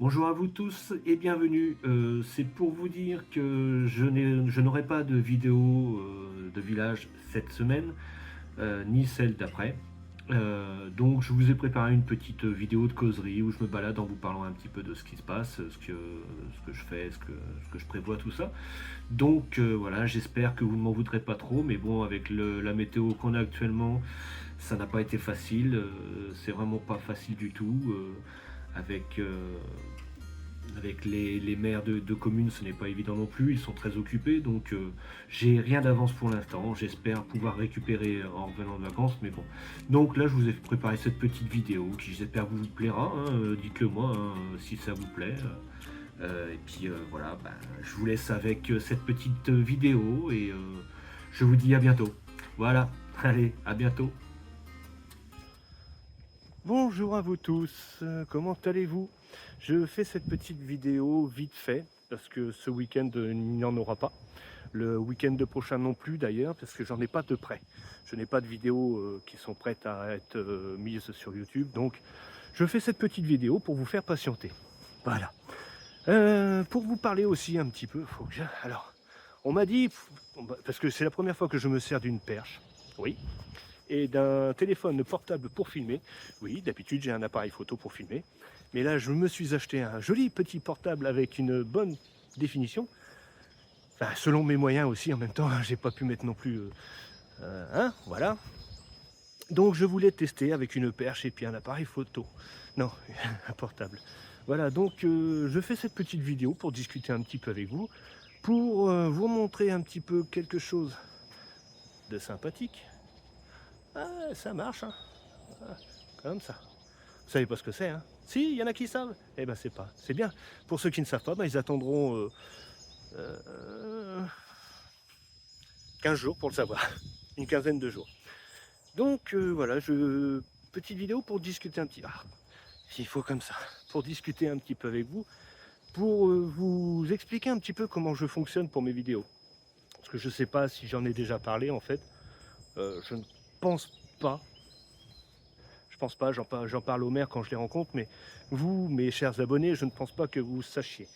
Bonjour à vous tous et bienvenue. C'est pour vous dire que je n'aurai pas de vidéo de village cette semaine, ni celle d'après. Donc je vous ai préparé une petite vidéo de causerie où je me balade en vous parlant un petit peu de ce qui se passe, ce que je fais, ce que je prévois, tout ça. Donc voilà, j'espère que vous ne m'en voudrez pas trop, mais bon, avec la météo qu'on a actuellement, ça n'a pas été facile. C'est vraiment pas facile du tout. Avec, avec les maires de communes, ce n'est pas évident non plus, ils sont très occupés, donc j'ai rien d'avance pour l'instant. J'espère pouvoir récupérer en revenant de vacances, mais bon. Donc là, je vous ai préparé cette petite vidéo qui j'espère vous plaira, hein, dites-le moi hein, si ça vous plaît. Et puis voilà, ben, je vous laisse avec cette petite vidéo et je vous dis à bientôt. Voilà, allez, à bientôt. Bonjour à vous tous, comment allez-vous? Je fais cette petite vidéo vite fait parce que ce week-end il n'y en aura pas. Le week-end de prochain non plus d'ailleurs parce que j'en ai pas de prêt. Je n'ai pas de vidéos qui sont prêtes à être mises sur YouTube. Donc je fais cette petite vidéo pour vous faire patienter. Voilà. Pour vous parler aussi un petit peu, alors on m'a dit, parce que c'est la première fois que je me sers d'une perche. Oui, et d'un téléphone portable pour filmer. Oui, d'habitude j'ai un appareil photo pour filmer. Mais là, je me suis acheté un joli petit portable avec une bonne définition. Enfin, selon mes moyens aussi, en même temps, j'ai pas pu mettre non plus... voilà. Donc je voulais tester avec une perche et puis un appareil photo. Non, un portable. Voilà, donc je fais cette petite vidéo pour discuter un petit peu avec vous, pour vous montrer un petit peu quelque chose de sympathique. Ah, ça marche, hein. Ah, comme ça. Vous savez pas ce que c'est, hein? Si, il y en a qui savent. Eh ben c'est pas. C'est bien. Pour ceux qui ne savent pas, ben, ils attendront 15 jours pour le savoir. Une quinzaine de jours. Donc voilà, petite vidéo pour discuter un petit. Ah, s'il faut comme ça. Pour discuter un petit peu avec vous. Pour vous expliquer un petit peu comment je fonctionne pour mes vidéos. Parce que je sais pas si j'en ai déjà parlé en fait. Je ne pense pas. Je pense pas, j'en parle aux maires quand je les rencontre, mais vous, mes chers abonnés, je ne pense pas que vous sachiez.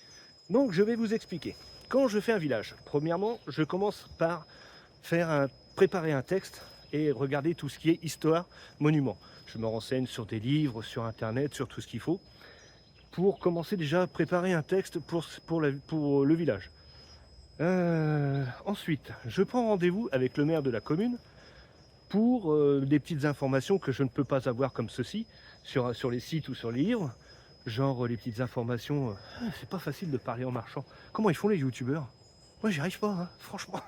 Donc je vais vous expliquer. Quand je fais un village, premièrement, je commence par préparer un texte et regarder tout ce qui est histoire, monument. Je me renseigne sur des livres, sur internet, sur tout ce qu'il faut, pour commencer déjà à préparer un texte pour le village. Ensuite, je prends rendez-vous avec le maire de la commune pour des petites informations que je ne peux pas avoir comme ceci sur les sites ou sur les livres, genre les petites informations. C'est pas facile de parler en marchant. Comment ils font les youtubeurs? Moi j'y arrive pas, hein, franchement.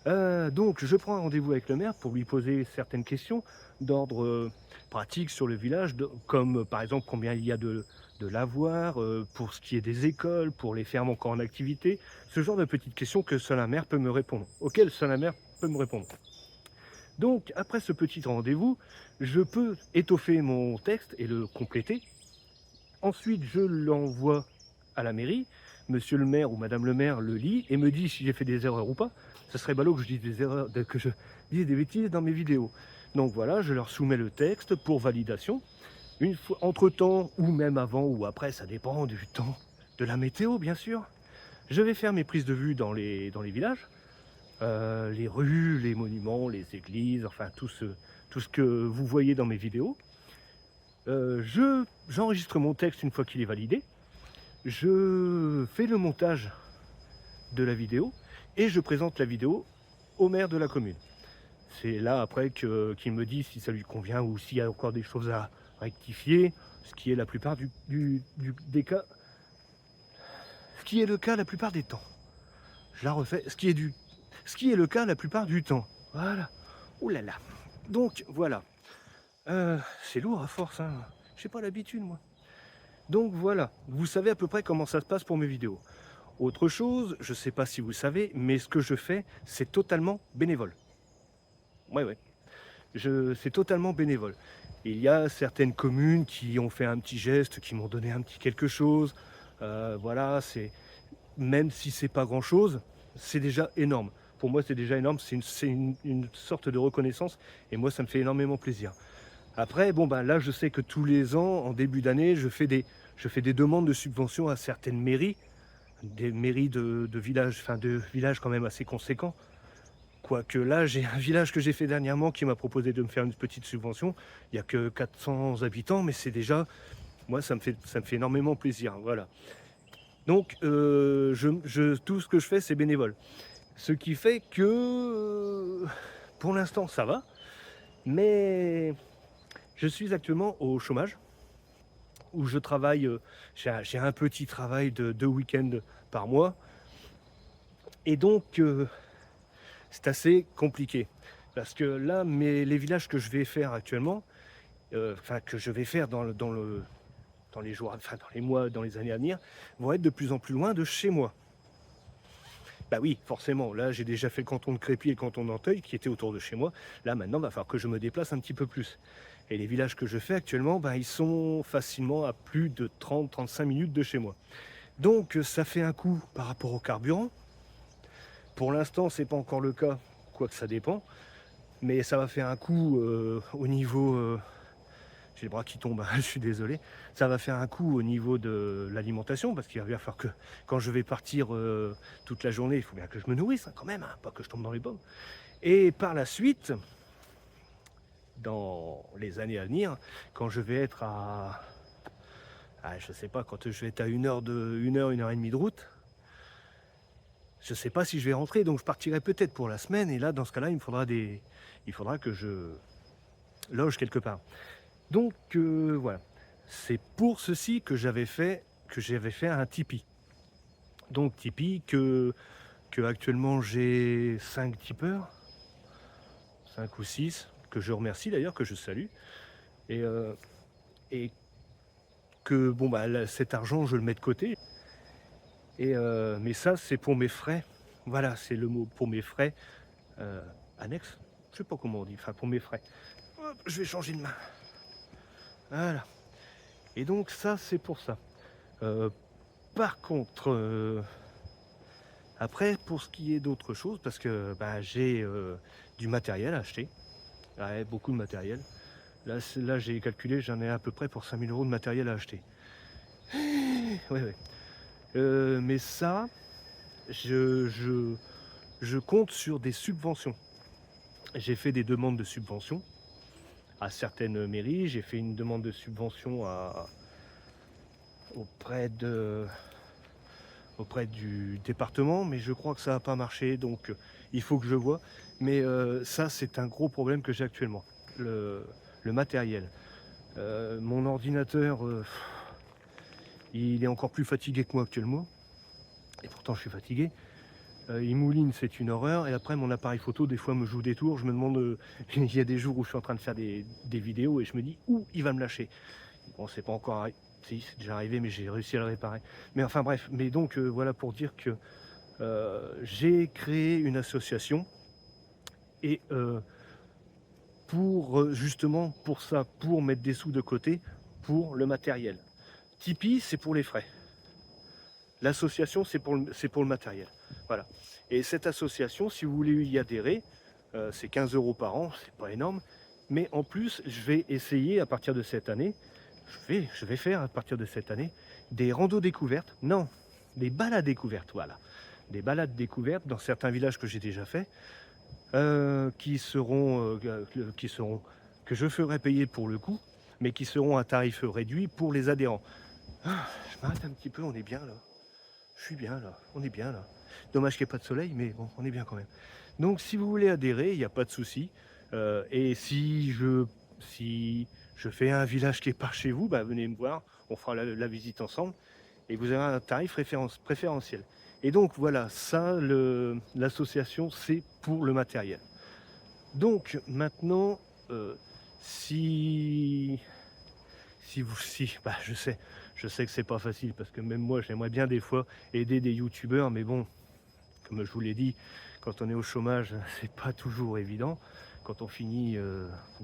Donc je prends un rendez-vous avec le maire pour lui poser certaines questions d'ordre pratique sur le village, comme par exemple combien il y a de lavoirs, pour ce qui est des écoles, pour les fermes encore en activité, ce genre de petites questions que seul un maire peut me répondre, auxquelles seul un maire peut me répondre. Donc, après ce petit rendez-vous, je peux étoffer mon texte et le compléter. Ensuite, je l'envoie à la mairie. Monsieur le maire ou madame le maire le lit et me dit si j'ai fait des erreurs ou pas. Ce serait ballot que je dise des erreurs, que je dise des bêtises dans mes vidéos. Donc voilà, je leur soumets le texte pour validation. Une fois, entre-temps, ou même avant ou après, ça dépend du temps, de la météo bien sûr. Je vais faire mes prises de vue dans les villages. Les rues, les monuments, les églises, enfin tout ce que vous voyez dans mes vidéos. J'enregistre mon texte une fois qu'il est validé. Je fais le montage de la vidéo et je présente la vidéo au maire de la commune. C'est là après qu'il me dit si ça lui convient ou s'il y a encore des choses à rectifier, ce qui est la plupart des cas, ce qui est le cas la plupart des temps. Je la refais, ce qui est le cas la plupart du temps. Voilà. Ouh là là. Donc voilà. C'est lourd à force, hein. J'ai pas l'habitude moi. Donc voilà, vous savez à peu près comment ça se passe pour mes vidéos. Autre chose, je sais pas si vous savez, mais ce que je fais, c'est totalement bénévole. Ouais. C'est totalement bénévole. Il y a certaines communes qui ont fait un petit geste, qui m'ont donné un petit quelque chose. Voilà, même si c'est pas grand chose, c'est déjà énorme. Pour moi, c'est déjà énorme, c'est une sorte de reconnaissance et moi, ça me fait énormément plaisir. Après, bon, ben là, je sais que tous les ans, en début d'année, je fais je fais des demandes de subventions à certaines mairies, des mairies de villages, enfin de villages quand même assez conséquents. Quoique là, j'ai un village que j'ai fait dernièrement qui m'a proposé de me faire une petite subvention. Il n'y a que 400 habitants, mais c'est déjà, moi, ça me fait énormément plaisir. Voilà. Donc, tout ce que je fais, c'est bénévole. Ce qui fait que, pour l'instant, ça va. Mais je suis actuellement au chômage, où je travaille, j'ai un petit travail de 2 week-ends par mois. Et donc, c'est assez compliqué. Parce que là, les villages que je vais faire actuellement, enfin que je vais faire dans les jours, enfin dans les mois, dans les années à venir, vont être de plus en plus loin de chez moi. Bah oui, forcément, là j'ai déjà fait le canton de Crépy et le canton d'Anteuil qui étaient autour de chez moi. Là maintenant, il va falloir que je me déplace un petit peu plus. Et les villages que je fais actuellement, bah, ils sont facilement à plus de 30-35 minutes de chez moi. Donc ça fait un coût par rapport au carburant. Pour l'instant, c'est pas encore le cas, quoique ça dépend. Mais ça va faire un coup au niveau... j'ai les bras qui tombent, je suis désolé. Ça va faire un coup au niveau de l'alimentation, parce qu'il va bien falloir que quand je vais partir toute la journée, il faut bien que je me nourrisse quand même, hein, pas que je tombe dans les pommes. Et par la suite, dans les années à venir, quand je vais être je sais pas, quand je vais être à 1 heure et demie de route, je sais pas si je vais rentrer, donc je partirai peut-être pour la semaine, et là, dans ce cas-là, il faudra que je loge quelque part. Donc voilà, c'est pour ceci que j'avais fait un Tipeee. Donc Tipeee que actuellement j'ai 5 tipeurs, 5 ou 6, que je remercie d'ailleurs, que je salue. Et que bon bah là, cet argent je le mets de côté. Mais ça c'est pour mes frais. Voilà, c'est le mot, pour mes frais annexes. Je sais pas comment on dit, enfin pour mes frais. Hop, je vais changer de main. Voilà. Et donc ça c'est pour ça. Par contre, après pour ce qui est d'autres choses, parce que bah, j'ai du matériel à acheter, ouais, beaucoup de matériel. Là j'ai calculé, j'en ai à peu près pour 5 000 € de matériel à acheter. Ouais, ouais. Mais ça, je compte sur des subventions. J'ai fait des demandes de subventions à certaines mairies. J'ai fait une demande de subvention auprès du département, mais je crois que ça n'a pas marché, donc il faut que je vois. Mais ça, c'est un gros problème que j'ai actuellement, le matériel. Mon ordinateur, il est encore plus fatigué que moi actuellement, et pourtant je suis fatigué. Il mouline, c'est une horreur, et après mon appareil photo des fois me joue des tours. Je me demande, il y a des jours où je suis en train de faire des vidéos et je me dis où il va me lâcher. Bon, c'est pas encore arrivé. Si, c'est déjà arrivé, mais j'ai réussi à le réparer. Mais enfin bref, mais donc voilà pour dire que j'ai créé une association, et pour justement pour ça, pour mettre des sous de côté pour le matériel. Tipeee, c'est pour les frais. L'association, c'est pour le matériel. Voilà. Et cette association, si vous voulez y adhérer, c'est 15 € par an, c'est pas énorme. Mais en plus, je vais essayer à partir de cette année, je vais faire à partir de cette année des randos découvertes. Non, des balades découvertes, voilà. Des balades découvertes dans certains villages que j'ai déjà fait, que je ferai payer pour le coup, mais qui seront à tarif réduit pour les adhérents. Je m'arrête un petit peu, on est bien là. Je suis bien là, on est bien là. Dommage qu'il n'y ait pas de soleil, mais bon, on est bien quand même. Donc si vous voulez adhérer, il n'y a pas de souci. Et si je fais un village qui est par chez vous, bah, venez me voir, on fera la visite ensemble, et vous aurez un tarif préférentiel. Et donc voilà, ça, l'association, c'est pour le matériel. Donc maintenant, bah, je sais que c'est pas facile, parce que même moi j'aimerais bien des fois aider des youtubeurs, mais bon, comme je vous l'ai dit, quand on est au chômage, c'est pas toujours évident. Quand on finit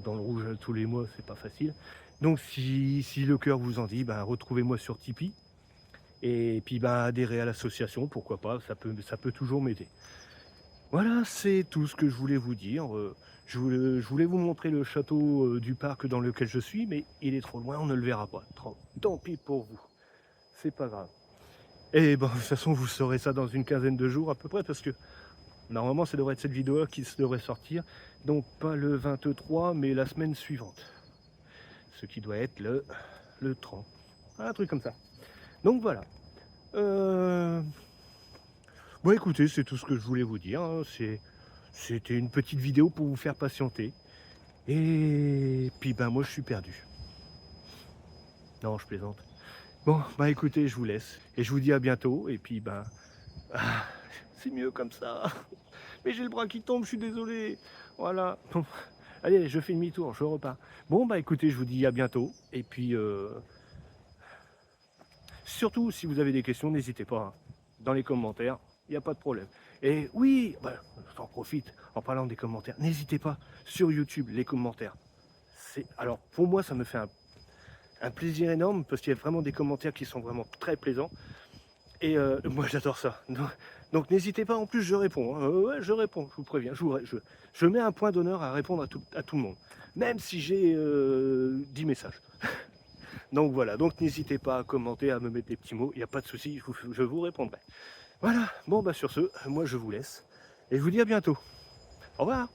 dans le rouge tous les mois, c'est pas facile. Donc si le cœur vous en dit, ben, retrouvez-moi sur Tipeee, et puis ben, adhérez à l'association, pourquoi pas, ça peut toujours m'aider. Voilà, c'est tout ce que je voulais vous dire. Je voulais vous montrer le château du parc dans lequel je suis, mais il est trop loin, on ne le verra pas. Tant pis pour vous. c'est pas grave. Et bon, de toute façon, vous saurez ça dans une quinzaine de jours à peu près, parce que normalement, ça devrait être cette vidéo-là qui devrait sortir. Donc pas le 23, mais la semaine suivante. Ce qui doit être le 30. Un truc comme ça. Donc voilà. Bon écoutez, c'est tout ce que je voulais vous dire. Hein. C'était une petite vidéo pour vous faire patienter. Et puis ben moi je suis perdu. Non, je plaisante. Bon, bah écoutez, je vous laisse. Et je vous dis à bientôt. Et puis ben... ah, c'est mieux comme ça. Mais j'ai le bras qui tombe, je suis désolé. Voilà. Bon, allez, je fais demi-tour, je repars. Bon, bah écoutez, je vous dis à bientôt. Et puis, surtout, si vous avez des questions, n'hésitez pas. Hein. Dans les commentaires, il n'y a pas de problème. Et oui, bah, j'en profite en parlant des commentaires. N'hésitez pas, sur YouTube, les commentaires. Alors, pour moi, ça me fait un plaisir énorme, parce qu'il y a vraiment des commentaires qui sont vraiment très plaisants. Et moi j'adore ça. Donc n'hésitez pas, en plus je réponds. Hein. Ouais, je réponds, je vous préviens. Je mets un point d'honneur à répondre à tout le monde. Même si j'ai 10 messages. Donc voilà, donc n'hésitez pas à commenter, à me mettre des petits mots. Il n'y a pas de souci, je vous répondrai. Voilà, bon bah sur ce, moi je vous laisse. Et je vous dis à bientôt. Au revoir.